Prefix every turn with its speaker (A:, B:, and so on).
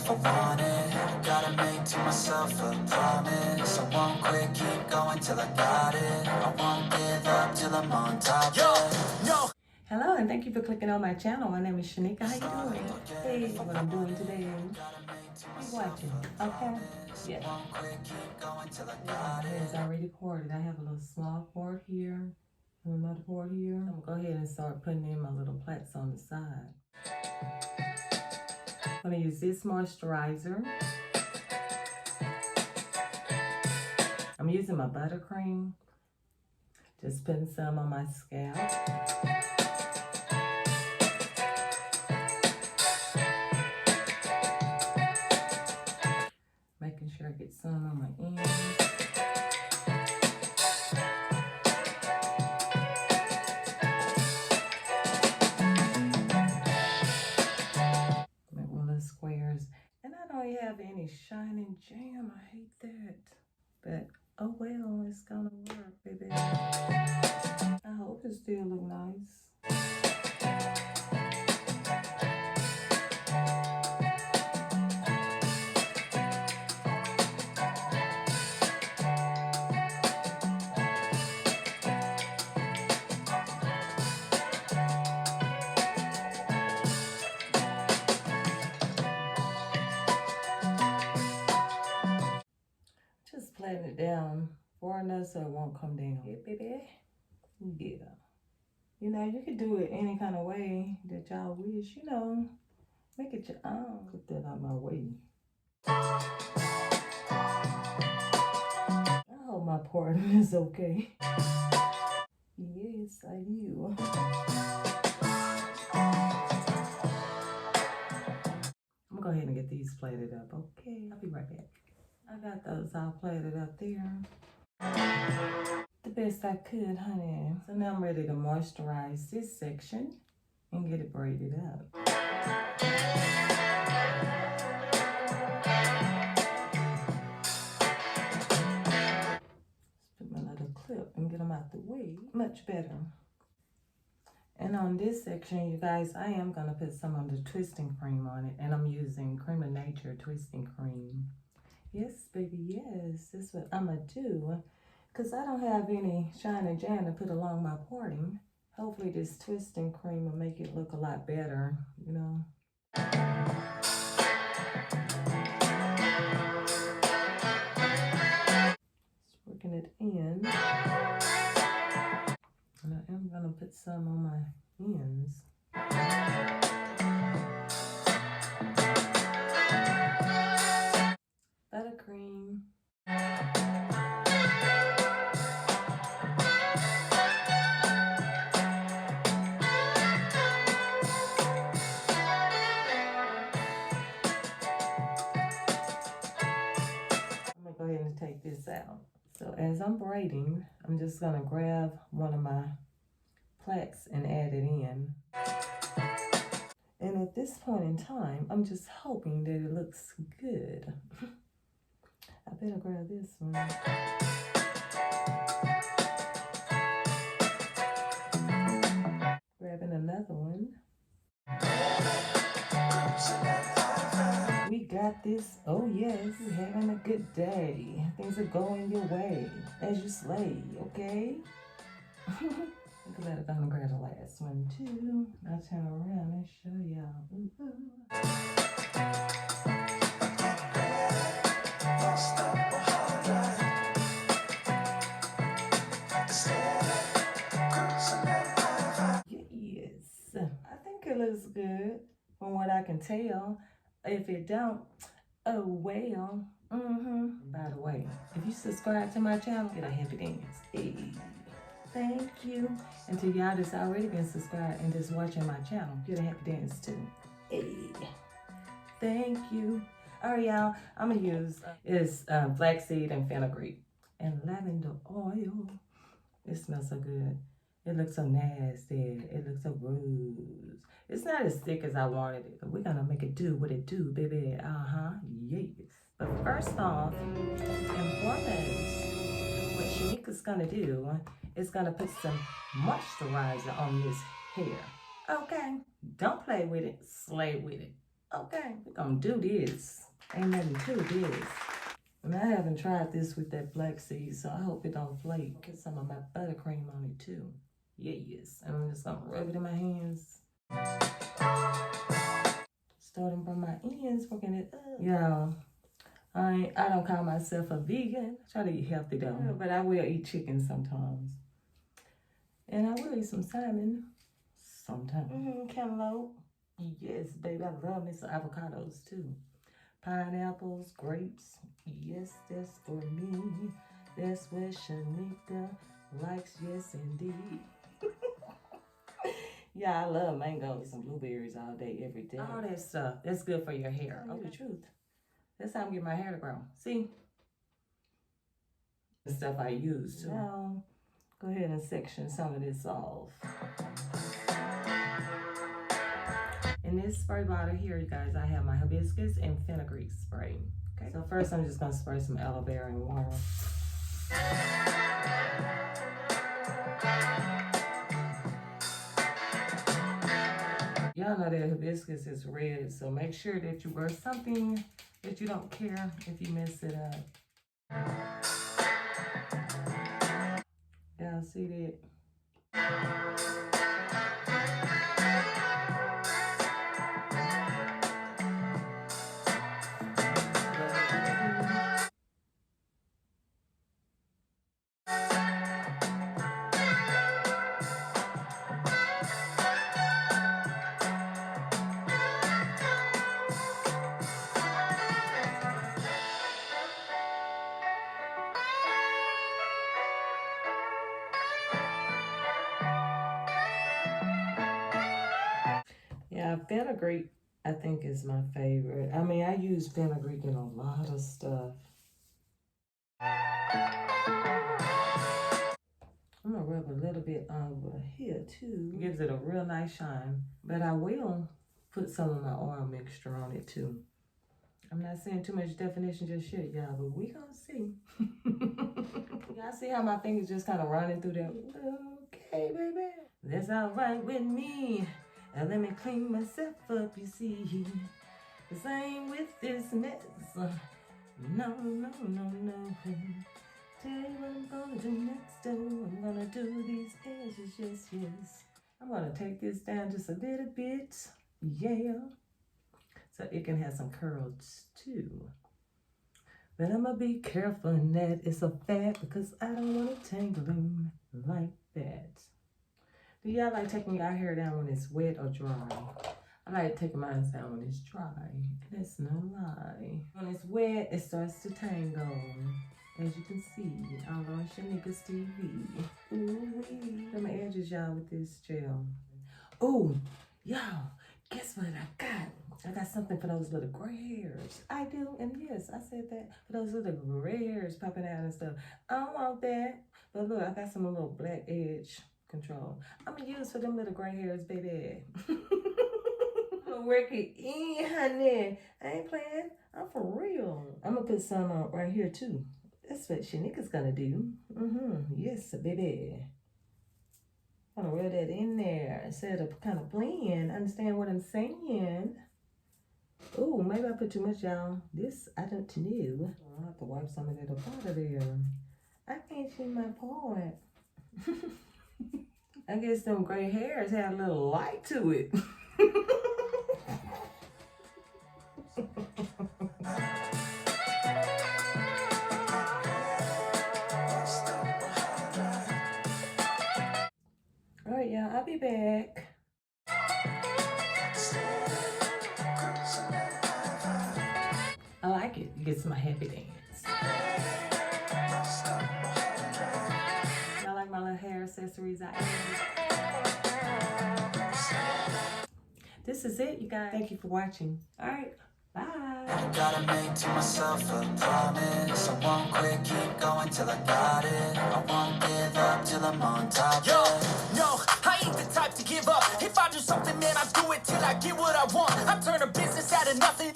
A: if I want it. Gotta make to myself a promise. I won't quit, keep going till I got it. I won't give up till I'm on top. Yo.
B: Hello, and thank you for clicking on my channel. My name is Shanika. How you doing? Hey, what I'm doing today. Keep watching, okay? Yeah. My hair is already ported. I have a little small port here and another port here. I'm gonna go ahead and start putting in my little plaits on the side. I'm gonna use this moisturizer. I'm using my buttercream. Just putting some on my scalp. Making sure I get some on my ends. Make one of the squares. And I don't have any shining jam. I hate that. But oh well, it's gonna work, baby. I hope it still look nice. Just flatten it down far enough so it won't come down. Yeah, baby. Yeah. You know, you could do it any kind of way that y'all wish. You know, make it your own. Put that out my way. I hope my pouring is okay. Yes, I do. I'm gonna go ahead and get these plated up. Okay, I'll be right back. I got those all plated up there. The best I could, honey. So now I'm ready to moisturize this section and get it braided up. Let's put my little clip and get them out the way. Much better. And on this section, you guys, I am going to put some of the twisting cream on it. And I'm using Cream of Nature twisting cream. Yes, baby, yes. That's what I'm going to do. Because I don't have any shine and jam to put along my parting. Hopefully this twisting cream will make it look a lot better, you know. Just working it in. And I am going to put some on my ends. Buttercream. Go ahead and take this out. So as I'm braiding, I'm just gonna grab one of my plaits and add it in. And at this point in time, I'm just hoping that it looks good. I better grab this one. Grabbing another one. We got this. Oh yes, you're having a good day. Things are going your way as you slay, okay? I'm glad I'm gonna grab the last one too. I'll turn around and show y'all. Yes, I think it looks good from what I can tell. If it don't, oh well. By the way, if you subscribe to my channel, get a happy dance. Hey, thank you. And to y'all that's already been subscribed and just watching my channel, get a happy dance too. Hey, thank you. All right, y'all. I'm gonna use flaxseed and fenugreek and lavender oil. It smells so good. It looks so nasty. It looks so gross. It's not as thick as I wanted it, but we're gonna make it do what it do, baby. Yes. But first off and foremost, what Shanika's gonna do is gonna put some moisturizer on this hair. Okay? Don't play with it, slay with it. Okay, we're gonna do this. Ain't nothing to this. And I haven't tried this with that flaxseed, so I hope it don't flake. Get some of my buttercream on it too. Yes. And I'm just gonna rub it in my hands. Starting from my ends, working it up. Y'all, I don't call myself a vegan. I try to eat healthy though. Yeah, but I will eat chicken sometimes. And I will eat some salmon sometimes. Cantaloupe. Yes, baby, I love me some avocados too. Pineapples, grapes. Yes, that's for me. That's what Shanika likes, yes indeed. Yeah, I love mangoes and blueberries all day, every day. All that stuff. That's good for your hair. Oh, the truth. That's how I'm getting my hair to grow. See? The stuff I use too. Now, go ahead and section some of this off. In this spray bottle here, you guys, I have my Hibiscus and Fenugreek spray. Okay, so first I'm just gonna spray some aloe vera in water. Y'all know that hibiscus is red, so make sure that you wear something that you don't care if you mess it up. Y'all see that? Yeah, fenugreek, I think, is my favorite. I mean, I use fenugreek in a lot of stuff. I'm gonna rub a little bit over here too. It gives it a real nice shine. But I will put some of my oil mixture on it too. I'm not saying too much definition just yet, y'all, but we gonna see. Y'all see how my fingers just kind of running through there? Okay, baby. That's all right with me. Now let me clean myself up, you see. Cause I ain't with this mess. No. Tell you what I'm gonna do next, though. I'm gonna do these edges, yes. I'm gonna take this down just a little bit, yeah. So it can have some curls too. But I'm gonna be careful in that it's a fact because I don't want it tangling like that. Do y'all like taking your hair down when it's wet or dry? I like taking mine down when it's dry. And it's no lie. When it's wet, it starts to tangle. As you can see, all on Shanika's TV. Ooh-wee. Let me edges y'all with this gel. Ooh, y'all, guess what I got? I got something for those little gray hairs. I do, and yes, I said that. For those little gray hairs popping out and stuff. I don't want that. But look, I got some little black edge control. I'm gonna use for them little gray hairs, baby. I'm gonna work it in, honey. I ain't playing. I'm for real. I'm gonna put some on right here too. That's what Shanika's gonna do. Yes, baby. I'm gonna rub that in there instead of kind of blend. Understand what I'm saying? Oh, maybe I put too much, y'all. This, I don't know. I'll have to wipe some of that up out of there. I can't see my part. I guess them gray hairs had a little light to it. All right, y'all, I'll be back. I like it. You get some happy dance. Y'all like my little hair accessories I added? This is it, you guys. Thank you for watching. All right, bye.
A: I gotta make to myself a promise. I won't quit, keep going till I got it. I won't give up till I'm on top. Yo, no, I ain't the type to give up. If I do something, man, I do it till I get what I want. I turn a business out of nothing.